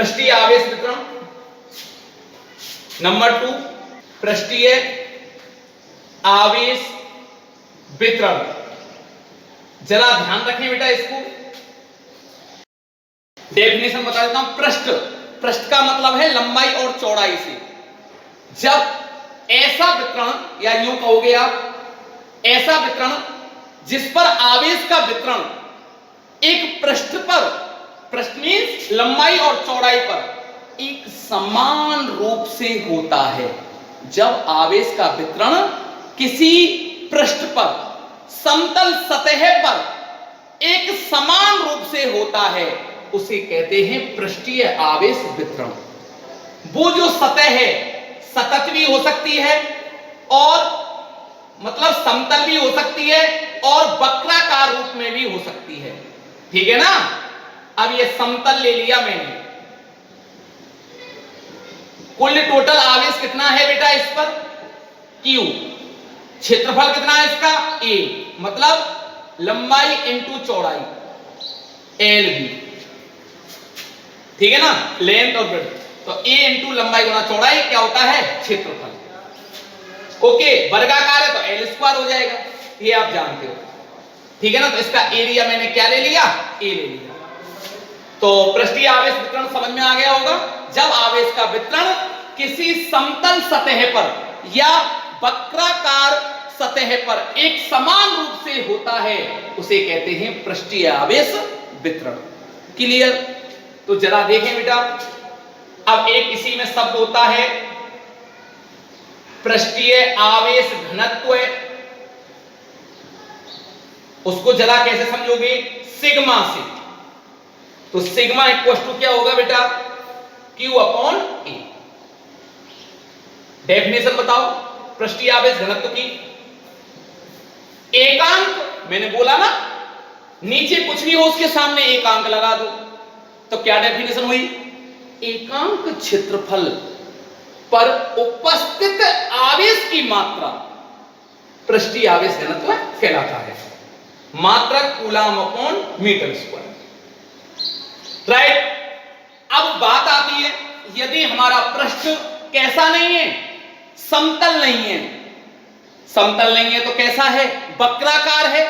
पृष्ठीय आवेश वितरण। नंबर 2 पृष्ठीय आवेश वितरण। जरा ध्यान रखें बेटा, इसको डेफिनेशन बता देता हूं। पृष्ठ का मतलब है लंबाई और चौड़ाई से। जब ऐसा वितरण, या यूं कहोगे आप ऐसा वितरण जिस पर आवेश का वितरण एक पृष्ठ पर, पृष्ठ मींस लंबाई और चौड़ाई पर एक समान रूप से होता है। जब आवेश का वितरण किसी पृष्ठ पर, समतल सतह पर एक समान रूप से होता है, उसे कहते हैं पृष्ठीय आवेश वितरण। वो जो सतह है, सतत भी हो सकती है और मतलब समतल भी हो सकती है और वक्राकार रूप में भी हो सकती है। ठीक है ना। अब ये समतल ले लिया मैंने। कुल टोटल आवेश कितना है बेटा इस पर? Q। क्षेत्रफल कितना है इसका? A। मतलब लंबाई इंटू चौड़ाई L भी। ठीक है ना, लेंथ और ब्रेड्थ। तो A इंटू लंबाई गुना चौड़ाई क्या होता है? क्षेत्रफल। ओके, वर्गाकार है तो L स्क्वायर हो जाएगा, ये आप जानते हो। ठीक है ना। तो इसका एरिया मैंने क्या ले लिया? A ले लिया। तो पृष्ठीय आवेश वितरण समझ में आ गया होगा। जब आवेश का वितरण किसी समतल सतह पर या वक्राकार सतह पर एक समान रूप से होता है, उसे कहते हैं पृष्ठीय आवेश वितरण। क्लियर? तो जरा देखें बेटा, अब एक इसी में शब्द होता है पृष्ठीय आवेश घनत्व। उसको जरा कैसे समझोगे? सिग्मा से। तो सिग्मा इक्वल टू क्या होगा बेटा? Q upon A। डेफिनेशन बताओ पृष्ठीय आवेश घनत्व की। एकांक, मैंने बोला ना, नीचे कुछ भी हो उसके सामने एकांक लगा दो। तो क्या डेफिनेशन हुई? एकांक क्षेत्रफल पर उपस्थित आवेश की मात्रा पृष्ठीय आवेश घनत्व कहलाता है। मात्रक coulomb upon metre square. Right. अब बात आती है, यदि हमारा पृष्ठ कैसा नहीं है? समतल नहीं है। समतल नहीं है तो कैसा है? वक्राकार है।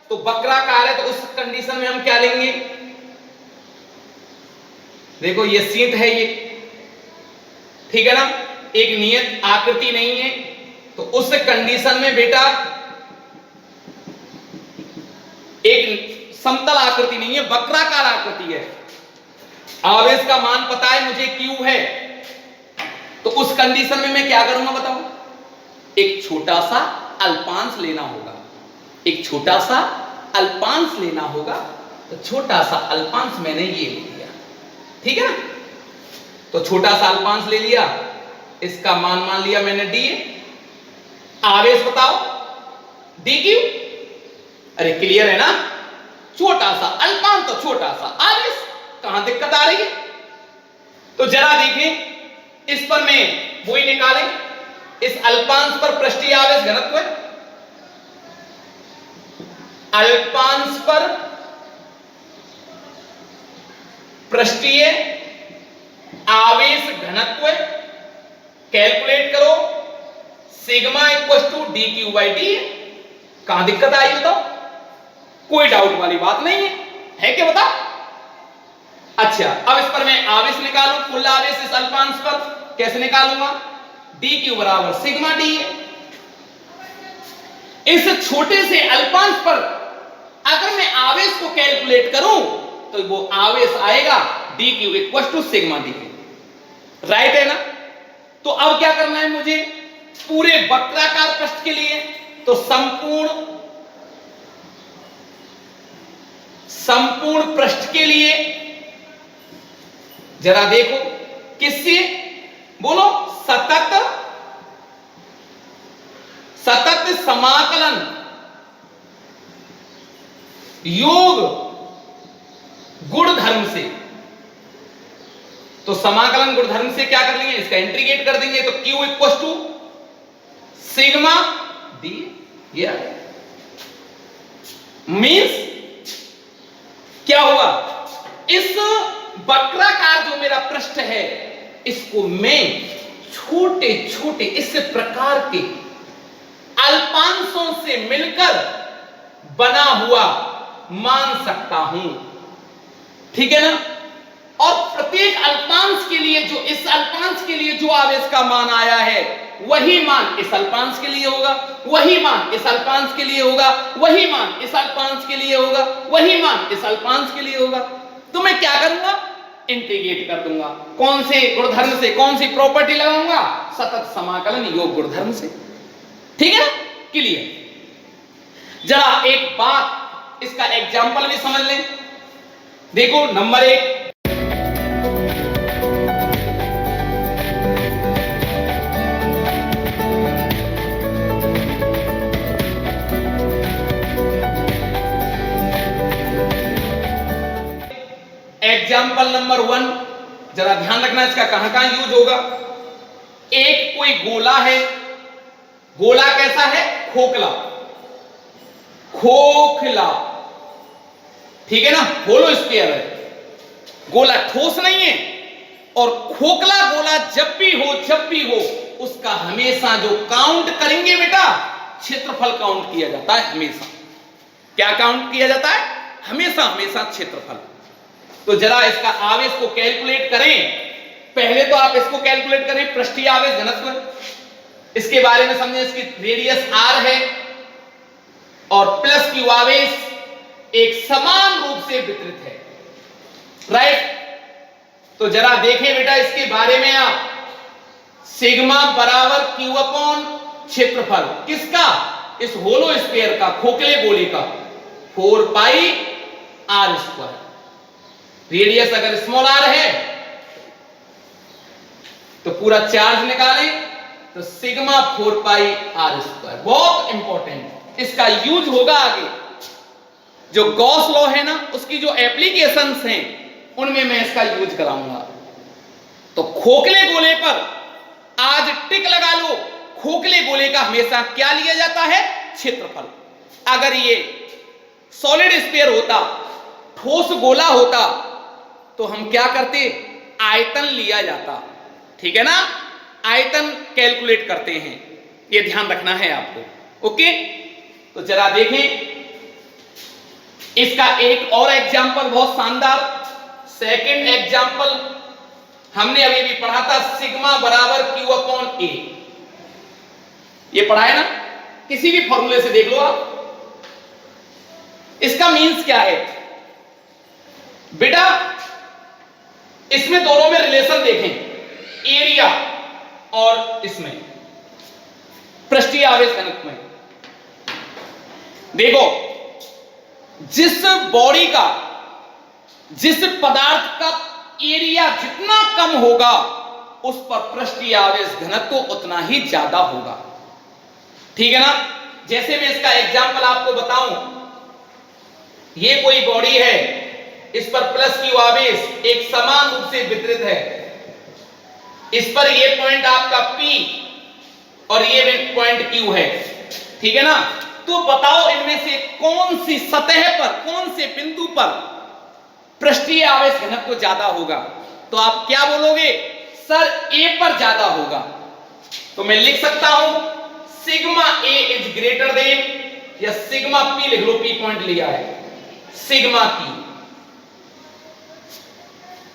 तो वक्राकार है तो उस कंडीशन में हम क्या लेंगे? देखो ये शीट है ये, ठीक है ना, एक नियत आकृति नहीं है। तो उस कंडीशन में बेटा एक समतल आकृति नहीं है, वक्राकार आकृति है। आवेश का मान पता है मुझे Q है, तो उस कंडीशन में मैं क्या करूंगा बताओ? एक छोटा सा अल्पांश लेना होगा। एक छोटा सा अल्पांश लेना होगा। तो छोटा सा अल्पांश मैंने ये ले लिया। ठीक है ना। तो छोटा सा अल्पांश ले लिया, इसका मान लिया मैंने D। आवेश बताओ dQ। अरे क्लियर है ना। छोटा सा अल्पांश तो छोटा सा आवेश, कहां दिक्कत आ रही है? तो जरा देखें, इस पर मैं वही निकालें, इस अल्पांश पर पृष्ठीय आवेश घनत्व है। अल्पांश पर पृष्ठीय आवेश घनत्व कैलकुलेट करो। Sigma equal to dQ by D। कहां दिक्कत आई बताओ? कोई डाउट वाली बात नहीं है क्या? बता। अच्छा, अब इस पर मैं आवेश निकालूं, कुल आवेश इस अल्पांश पर कैसे निकालूंगा? dQ बराबर सिग्मा D है। इस छोटे से अल्पांश पर अगर मैं आवेश को कैलकुलेट करूं तो वो आवेश आएगा dQ equal to sigma D। Right है ना। तो अब क्या करना है मुझे? पूरे वक्राकार पृष्ठ के लिए तो संपूर्ण पृष्ठ के लिए जरा देखो, किससे बोलो? सतत समाकलन योग गुणधर्म से। तो समाकलन गुणधर्म से क्या कर लेंगे? इसका इंटीग्रेट कर देंगे। तो Q equal to sigma D। ये मीन्स क्या हुआ? इस वक्राकार जो मेरा पृष्ठ है इसको मैं छोटे छोटे इस प्रकार के अल्पांशों से मिलकर बना हुआ मान सकता हूं, ठीक है ना। और प्रत्येक अल्पांश के लिए जो इस अल्पांश के लिए जो आवेश का मान आया है वही मान इस अल्पांश के लिए होगा, वही मान इस अल्पांश के लिए होगा, वही मान इस अल्पांश के लिए होगा, वही मान इस अल्पांश के लिए होगा। तो मैं क्या करूंगा, इंटीग्रेट कर दूंगा। कौन से गुणधर्म से, कौन सी प्रॉपर्टी लगाऊंगा, सतत समाकलन योग गुणधर्म से, ठीक है ना, क्लियर। जरा एक बात इसका एग्जाम्पल भी समझ लें। देखो नंबर 1, एग्जाम्पल नंबर 1, जरा ध्यान रखना इसका कहां कहां यूज होगा। एक कोई गोला है, गोला कैसा है, खोखला, खोखला, ठीक है ना, होलो स्फीयर है, गोला ठोस नहीं है। और खोखला गोला जब भी हो उसका हमेशा जो काउंट करेंगे बेटा, क्षेत्रफल काउंट किया जाता है हमेशा। क्या काउंट किया जाता है, हमेशा हमेशा क्षेत्रफल। तो जरा इसका आवेश को कैलकुलेट करें। पहले तो आप इसको कैलकुलेट करें, पृष्ठीय आवेश घनत्व, इसके बारे में समझें। इसकी रेडियस r है और प्लस क्यू आवेश एक समान रूप से वितरित है, राइट। तो जरा देखें बेटा इसके बारे में आप, सिग्मा बराबर क्यू अपॉन क्षेत्रफल किसका, इस होलो स्फीयर का, खोखले गोले का, 4 पाई r स्क्वायर। रेडियस अगर स्मॉल r है तो पूरा चार्ज निकालें तो सिग्मा 4 पाई r स्क्वायर। बहुत इंपॉर्टेंट, इसका यूज होगा आगे। जो गॉस लॉ है ना, उसकी जो एप्लीकेशंस हैं उनमें मैं इसका यूज कराऊंगा। तो खोखले गोले पर आज टिक लगा लो, खोखले गोले का हमेशा क्या लिया जाता है, क्षेत्रफल। अगर ये सॉलिड स्फीयर होता, ठोस गोला होता, तो हम क्या करते, आयतन लिया जाता, ठीक है ना, आयतन कैलकुलेट करते हैं। ये ध्यान रखना है आपको, ओके। तो जरा देखें इसका एक और एग्जाम्पल, बहुत शानदार सेकंड एग्जाम्पल। हमने अभी भी पढ़ा था सिग्मा बराबर क्यू अपॉन ए, ये पढ़ा है ना, किसी भी फॉर्मूले से देख लो आप। इसका मीन्स क्या है बेटा, इसमें दोनों में रिलेशन देखें, एरिया और इसमें पृष्ठीय आवेश घनत्व में। देखो जिस बॉडी का, जिस पदार्थ का एरिया जितना कम होगा उस पर पृष्ठीय आवेश घनत्व उतना ही ज्यादा होगा, ठीक है ना। जैसे मैं इसका एग्जांपल आपको बताऊं, ये कोई बॉडी है, इस पर प्लस क्यू आवेश एक समान रूप से वितरित है। इस पर ये पॉइंट आपका P और ये पॉइंट Q है, ठीक है ना। तो बताओ इनमें से कौन सी सतह पर, कौन से बिंदु पर पृष्ठीय आवेश घनत्व ज्यादा होगा। तो आप क्या बोलोगे, सर A पर ज्यादा होगा। तो मैं लिख सकता हूं sigma A is greater than, या सिग्मा P लिख लो, P पॉइंट लिया है, सिग्मा P,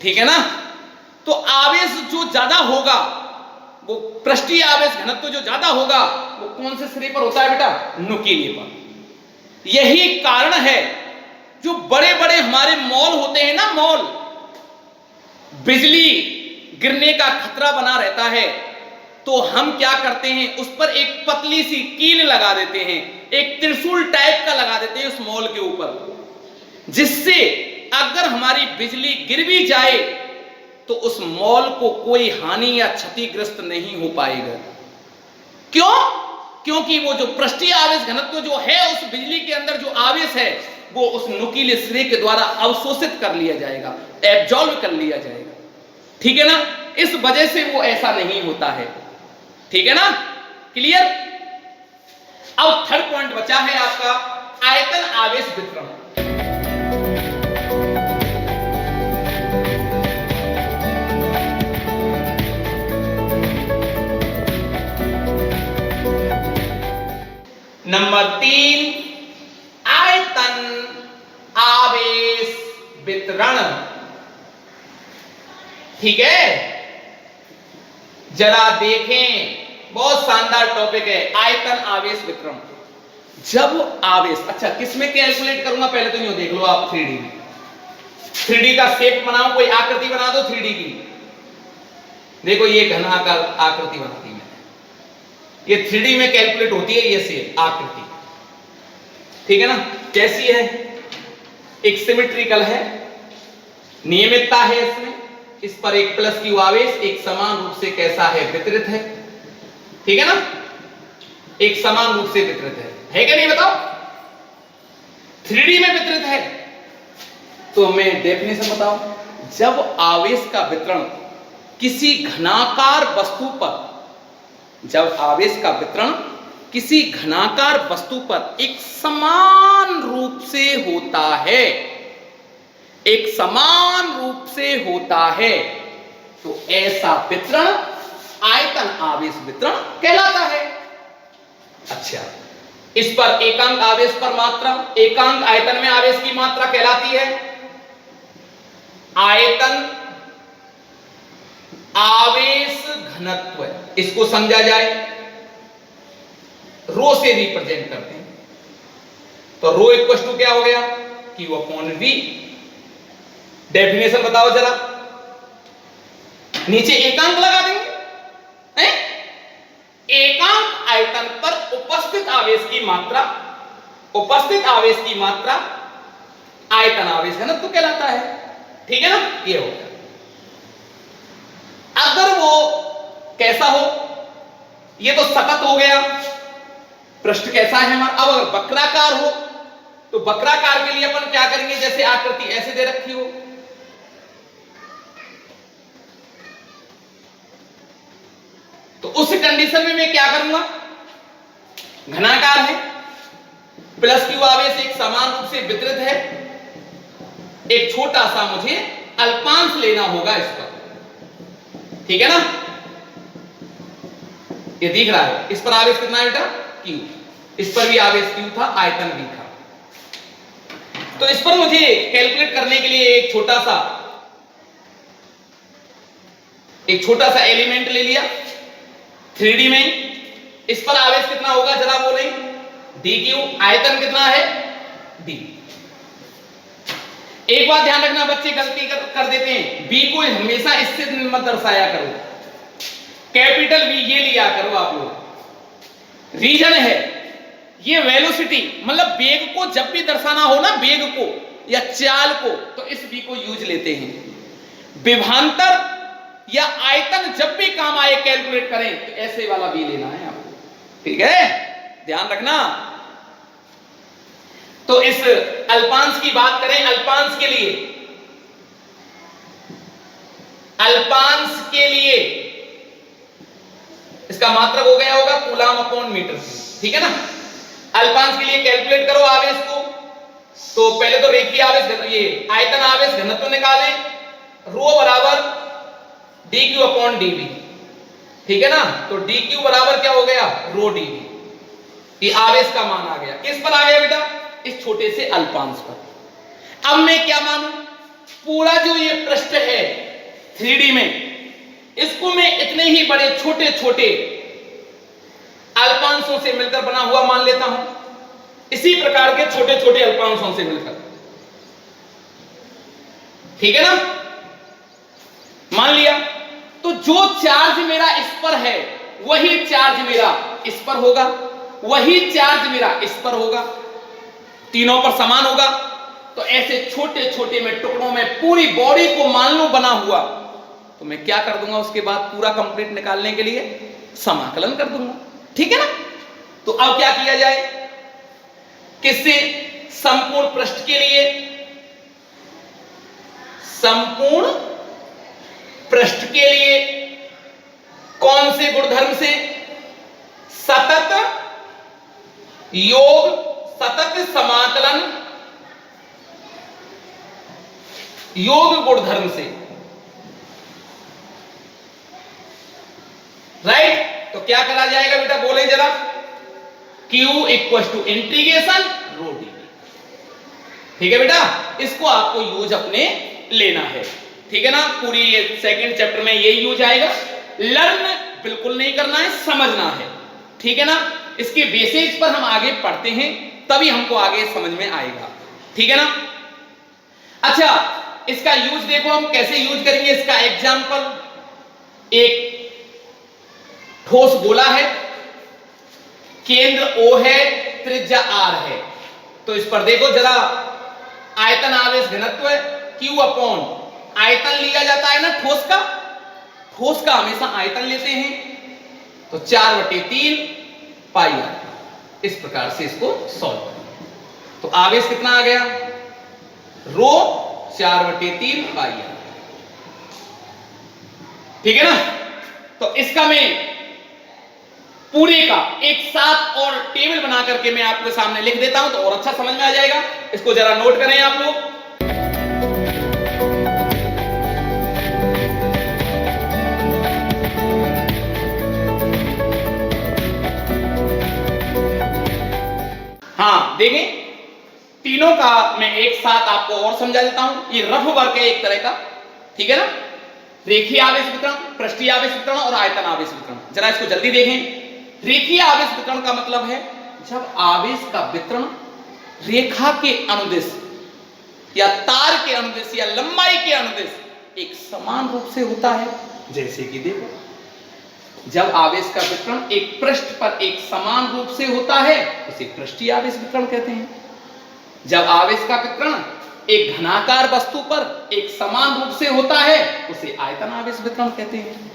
ठीक है ना। तो आवेश जो ज्यादा होगा, वो पृष्ठीय आवेश घनत्व जो ज्यादा होगा वो कौन से सिरे पर होता है बेटा, नुकीले पर। यही कारण है जो बड़े बड़े हमारे मॉल होते हैं ना, मॉल, बिजली गिरने का खतरा बना रहता है, तो हम क्या करते हैं, उस पर एक पतली सी कील लगा देते हैं, एक त्रिशूल टाइप का लगा देते हैं उस मॉल के ऊपर, जिससे अगर हमारी बिजली गिर भी जाए तो उस मॉल को कोई हानि या क्षतिग्रस्त नहीं हो पाएगा। क्यों? क्योंकि वो जो पृष्ठीय आवेश घनत्व जो है, उस बिजली के अंदर जो आवेश है वो उस नुकीले सिरे के द्वारा अवशोषित कर लिया जाएगा, एब्जॉर्ब कर लिया जाएगा, ठीक है ना। इस वजह से वो ऐसा नहीं होता है, ठीक है ना, क्लियर। अब थर्ड पॉइंट बचा है आपका आयतन आवेश वितरण। नंबर 3 आयतन आवेश वितरण। ठीक है, जरा देखें, बहुत शानदार टॉपिक है आयतन आवेश वितरण। जब आवेश, अच्छा किसमें कैलकुलेट करूंगा पहले तो यूं देख लो आप 3D में। 3D का शेप बनाओ, कोई आकृति बना दो 3D की। देखो ये घनाकार आकृति बनाती है, ये 3D में कैलकुलेट होती है ये शेप आकृति। ठीक है ना, कैसी है? एक सिमेट्रिकल है, नियमितता है इसमें, इस पर एक प्लस क्यू आवेश एक समान रूप से कैसा है? वितरित है। ठीक है ना, एक समान रूप से वितरित है क्या नहीं बताओ? 3D में वितरित है। तो मैं डेफिनेशन बताऊं, जब आवेश का वितरण किसी घनाकार वस्तु पर, जब आवेश का वितरण किसी घनाकार वस्तु पर एक समान रूप से होता है, एक समान रूप से होता है, तो ऐसा वितरण आयतन आवेश वितरण कहलाता है। अच्छा, इस पर एकांक आवेश पर मात्रा, एकांक आयतन में आवेश की मात्रा कहलाती है आयतन आवेश घनत्व। इसको समझा जाए, रो से रिप्रेजेंट करते हैं, तो रो इक्वल टू क्या हो गया? Q upon V। डेफिनेशन बताओ जरा, नीचे एकांक लगा देंगे हैं? एकांक आयतन पर उपस्थित आवेश की मात्रा, उपस्थित आवेश की मात्रा आयतन आवेश घनत्व कहलाता है। ठीक है ना, ये हो गया। अगर वो कैसा हो, ये तो सतत हो गया, पृष्ठ कैसा है हमारा। अब अगर वक्राकार हो, तो वक्राकार के लिए अपन क्या करेंगे? जैसे आकृति ऐसे दे रखी हो, तो उस कंडीशन में मैं क्या करूंगा? घनाकार है, प्लस क्यू आवेश एक समान रूप से वितरित है, एक छोटा सा मुझे अल्पांश लेना होगा इस पर। ठीक है ना, ये दिख रहा है, इस पर आवेश कितना है बेटा? Q। इस पर भी आवेश Q था, आयतन भी था। तो इस पर मुझे कैलकुलेट करने के लिए एक छोटा सा एलिमेंट ले लिया 3D में। इस पर आवेश कितना होगा जरा बोलें? dq। आयतन कितना है? d। एक बात ध्यान रखना, बच्चे गलती कर देते हैं, b को हमेशा इससे मत दर्शाया करो, कैपिटल V ये लिया करो आप लोग। रीजन है, ये वेलोसिटी मतलब वेग को जब भी दर्शाना हो ना, वेग को या चाल को, तो इस v को यूज लेते हैं। विभवांतर या आयतन जब भी काम आए कैलकुलेट करें, तो ऐसे वाला v लेना है आपको। ठीक है, ध्यान रखना। तो इस अल्पांश की बात करें, अल्पांश के लिए इसका मात्रक हो गया होगा कूलाम अपॉन मीटर। ठीक है ना, अल्पांश के लिए कैलकुलेट करो आवेश को। तो पहले तो रेखीय आवेश, ये आयतन आवेश घनत्व निकालें, रो बराबर dq अपॉन dv। ठीक है ना, तो dq बराबर क्या हो गया? रो dv। ये आवेश का मान आ गया। किस पर आ गया बेटा? इस छोटे से अल्पांश पर। अब मैं क्या मानूं? पूरा जो ये पृष्ठ है 3D में, इसको मैं इतने ही बड़े छोटे छोटे अल्पांशों से मिलकर बना हुआ मान लेता हूं, इसी प्रकार के छोटे छोटे अल्पांशों से मिलकर। ठीक है ना, मान लिया। तो जो चार्ज मेरा इस पर है, वही चार्ज मेरा इस पर होगा, वही चार्ज मेरा इस पर होगा, तीनों पर समान होगा। तो ऐसे छोटे छोटे में टुकड़ों में पूरी बॉडी को मान लो बना हुआ, तो मैं क्या कर दूंगा उसके बाद पूरा कंप्लीट निकालने के लिए? समाकलन कर दूंगा। ठीक है ना, तो अब क्या किया जाए? किससे? संपूर्ण पृष्ठ के लिए, संपूर्ण पृष्ठ के लिए कौन से गुणधर्म से? सतत योग, सतत समाकलन योग गुणधर्म से। राइट, तो क्या करा जाएगा बेटा? बोले जरा। Q equal to integration rho D. ठीक है बेटा, इसको आपको यूज अपने लेना है। ठीक है ना, पूरी ये सेकंड चैप्टर में ये यूज आएगा। लर्न बिल्कुल नहीं करना है, समझना है। ठीक है ना, इसके बेसिस पर हम आगे पढ़ते हैं, तभी हमको आगे समझ में आएगा। ठीक है ना। अच्छा, इसका यूज देखो हम कैसे यूज करेंगे। इसका एग्जांपल, एक ठोस गोला है, केंद्र O है, त्रिज्या R है। तो इस पर देखो जरा, आयतन आवेश घनत्व है Q अपॉन आयतन लिया जाता है ना ठोस का, ठोस का हमेशा आयतन लेते हैं, तो 4/3 पाई आर। इस प्रकार से इसको सॉल्व करें तो आवेश कितना आ गया, रो 4/3 पाई आर। ठीक है ना। तो इसका मैं पूरे का एक साथ और टेबल बना करके मैं आपके सामने लिख देता हूं तो और अच्छा समझ में आ जाएगा। इसको जरा नोट करें आप लोग। हाँ देखें, तीनों का मैं एक साथ आपको और समझा देता हूं। ये रफ वर्क है एक तरह का। ठीक है ना, रेखीय आवेश वितरण, पृष्ठीय आवेश वितरण और आयतन आवेश वितरण। जरा इसको जल्दी देखें। रेखीय आवेश वितरण का मतलब है जब आवेश का वितरण रेखा के अनुदिश या तार के अनुदिश या लंबाई के अनुदिश एक समान रूप से होता है। जैसे कि देखो, जब आवेश का वितरण एक पृष्ठ पर एक समान रूप से होता है उसे पृष्ठीय आवेश वितरण कहते हैं। जब आवेश का वितरण एक घनाकार वस्तु पर एक समान रूप से होता है उसे आयतन आवेश वितरण कहते हैं।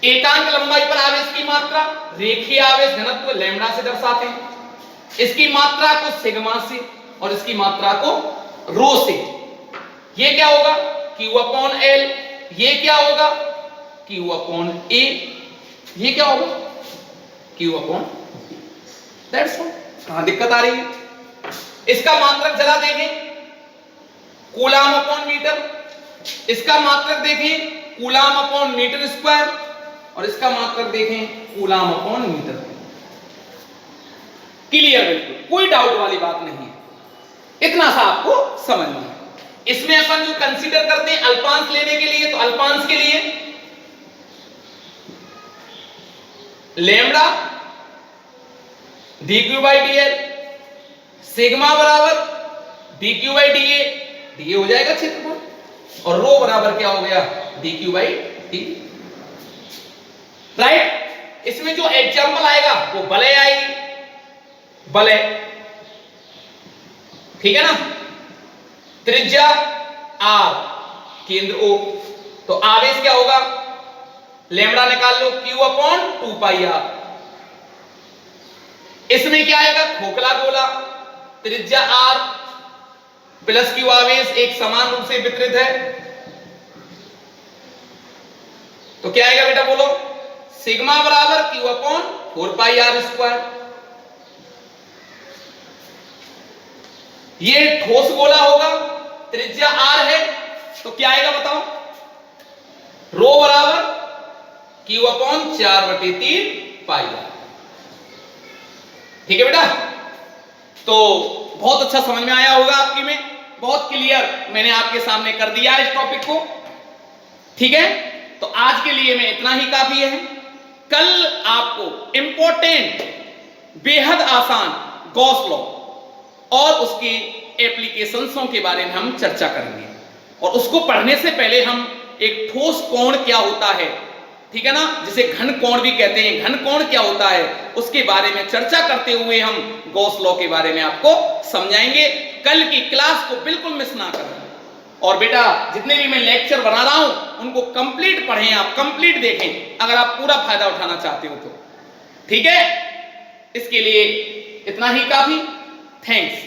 एकांक लंबाई पर आवेश की मात्रा रेखीय आवेश घनत्व लैम्डा से दर्शाते हैं। इसकी मात्रा को सिग्मा से और इसकी मात्रा को रो से। ये क्या होगा, Q अपॉन L। ये क्या होगा, Q अपॉन A। ये क्या होगा, Q upon B। That's all. कहां दिक्कत आ रही है। इसका मात्रक जरा देखें, कूलाम अपॉन मीटर। इसका मात्रक देखें, कूलाम अपॉन मीटर स्क्वायर। और इसका मात्रक देखें, कूलाम अपॉन मीटर। क्लियर, बिल्कुल कोई डाउट वाली बात नहीं है। इतना सा आपको समझना है। इसमें अपन जो कंसीडर करते हैं अल्पांश लेने के लिए, तो अल्पांश के लिए लैम्डा dq/dl, सिग्मा बराबर dq/dA। dA हो जाएगा क्षेत्रफल, और रो बराबर क्या हो गया, dq/d। राइट। इसमें जो एग्जांपल आएगा वो बलय आएगी, बलय। ठीक है ना, त्रिज्या R, केंद्र O, तो आवेश क्या होगा, लैम्डा निकाल लो, Q अपॉन 2 पाई R। इसमें क्या आएगा, खोखला गोला, त्रिज्या R प्लस Q, आवेश एक समान रूप से वितरित है, तो क्या आएगा बेटा बोलो, सिग्मा बराबर Q अपॉन 4 पाई R स्क्वायर। ये ठोस गोला होगा, त्रिज्या R है, तो क्या आएगा बताओ, रो बराबर Q अपॉन 4/3 पाई R। ठीक है बेटा, तो बहुत अच्छा समझ में आया होगा आपकी में, बहुत क्लियर मैंने आपके सामने कर दिया इस टॉपिक को। ठीक है, तो आज के लिए मैं इतना ही काफी है। कल आपको इंपॉर्टेंट, बेहद आसान गॉस लॉ और उसके एप्लीकेशंसों के बारे में हम चर्चा करेंगे। और उसको पढ़ने से पहले हम एक ठोस कोण क्या होता है, ठीक है ना, जिसे घन कोण भी कहते हैं, घन कोण क्या होता है उसके बारे में चर्चा करते हुए हम गॉस लॉ के बारे में आपको समझाएंगे। कल की क्लास को बिल्कुल मिस ना करें। और बेटा जितने भी मैं लेक्चर बना रहा हूं उनको कंप्लीट पढ़ें, आप कंप्लीट देखें अगर आप पूरा फायदा उठाना चाहते हो तो। ठीक है, इसके लिए इतना ही काफी। थैंक्स।